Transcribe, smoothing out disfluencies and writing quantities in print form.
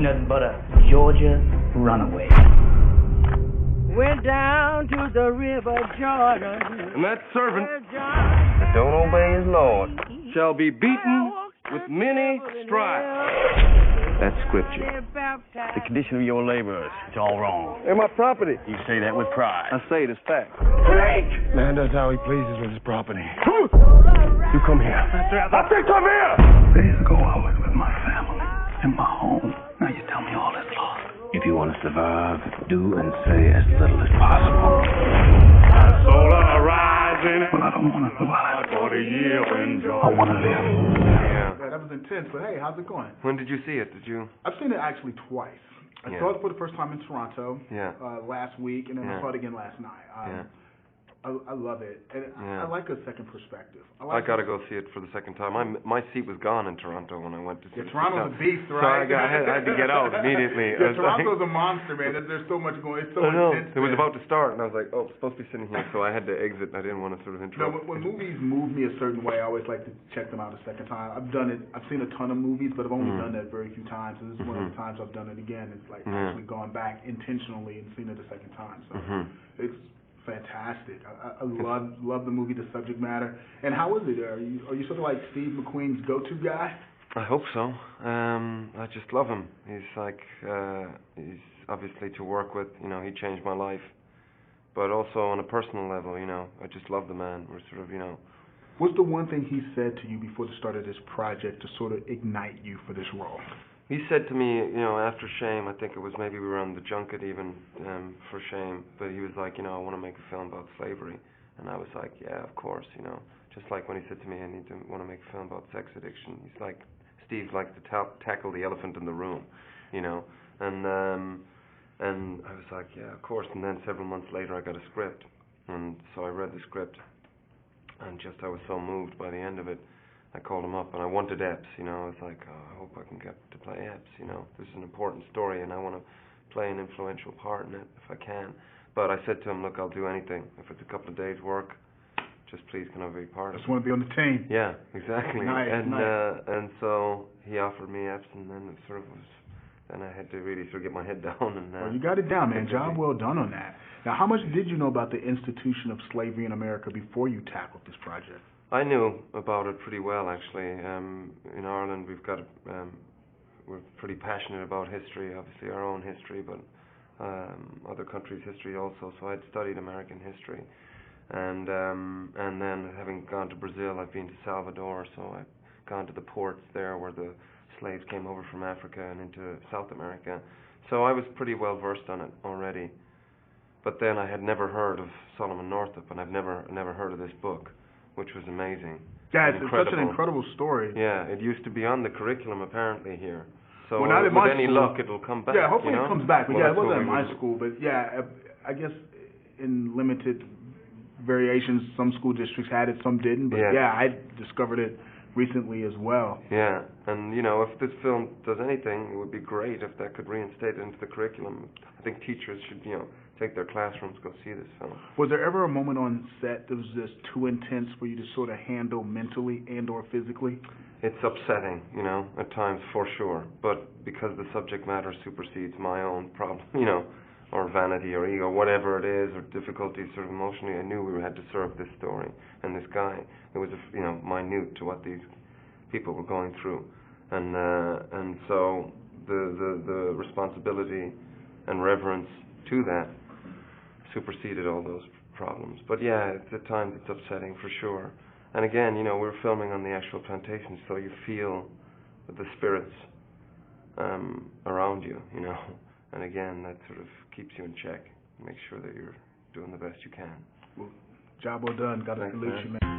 ain't nothing but a Georgia runaway. Went down to the river Jordan. And that servant that don't obey his Lord shall be beaten with many stripes. That's scripture. The condition of your laborers, it's all wrong. They're my property. You say that with pride. I say it as fact. Man does how he pleases with his property. You come here. I say come here! Days ago, I was with my family in my home. Now you tell me all is lost. If you want to survive, do and say as little as possible. Solar rising. Well, I don't want to survive. For the year when I want to live. Yeah. That was intense, but hey, how's it going? When did you see it? Did you? I've seen it actually twice. I saw it for the first time in Toronto last week, and then I saw it again last night. I love it, and I like a second perspective. I got to go see it for the second time. My seat was gone in Toronto when I went to see it. Toronto's a beast, So right? I had to get out immediately. Toronto's a monster, man. There's so much going. It's so intense. It was about to start, and I was like, oh, I'm supposed to be sitting here, so I had to exit. I didn't want to sort of interrupt. When movies move me a certain way, I always like to check them out a second time. I've done it. I've seen a ton of movies, but I've only done that very few times. And this is one of the times I've done it again. It's like actually gone back intentionally and seen it a second time. So it's fantastic. I love the movie, the subject matter. And how is it? Are you sort of like Steve McQueen's go-to guy? I hope so. I just love him. He's obviously to work with. You know, he changed my life. But also on a personal level, you know, I just love the man. We're sort of, you know. What's the one thing he said to you before the start of this project to sort of ignite you for this role? He said to me, you know, after Shame, I think it was maybe we were on the junket even for Shame, but he was like, you know, I want to make a film about slavery. And I was like, yeah, of course, you know. Just like when he said to me, I want to make a film about sex addiction. He's like, Steve likes to tackle the elephant in the room, you know. And I was like, yeah, of course. And then several months later, I got a script. And so I read the script. And I was so moved by the end of it. I called him up, and I wanted Epps, you know. I was like, oh, I hope I can get to play Epps, you know. This is an important story, and I want to play an influential part in it if I can. But I said to him, look, I'll do anything. If it's a couple of days' work, just please can I be part of it. Just want to be on the team. Yeah, exactly. Nice, and so he offered me Epps, and then it sort of was, then I had to really sort of get my head down. And well, you got it down, man. Job well done on that. Now, how much did you know about the institution of slavery in America before you tackled this project? I knew about it pretty well, actually. In Ireland, we're pretty passionate about history, obviously our own history, but other countries' history also. So I'd studied American history, and then having gone to Brazil, I've been to Salvador, so I've gone to the ports there where the slaves came over from Africa and into South America. So I was pretty well versed on it already. But then I had never heard of Solomon Northup, and I've never heard of this book, which was amazing. Yeah, it's such an incredible story. Yeah, it used to be on the curriculum apparently here. So well, not with any luck, it'll come back. Yeah, hopefully it comes back. But well, yeah, it wasn't in my school. But yeah, I guess in limited variations, some school districts had it, some didn't. But yeah, I discovered it recently as well. Yeah, and you know, if this film does anything, it would be great if that could reinstate it into the curriculum. I think teachers should, you know, take their classrooms, go see this film. Was there ever a moment on set that was just too intense for you to sort of handle mentally and or physically? It's upsetting, you know, at times for sure. But because the subject matter supersedes my own problem, you know, or vanity or ego, whatever it is, or difficulties sort of emotionally, I knew we had to serve this story and this guy. It was, you know, minute to what these people were going through. And so the responsibility and reverence to that superseded all those problems. But yeah, at times it's upsetting for sure. And again, you know, we're filming on the actual plantation, so you feel the spirits around you, you know. And again, that sort of keeps you in check. Make sure that you're doing the best you can. Well, job well done. Got to salute you, man.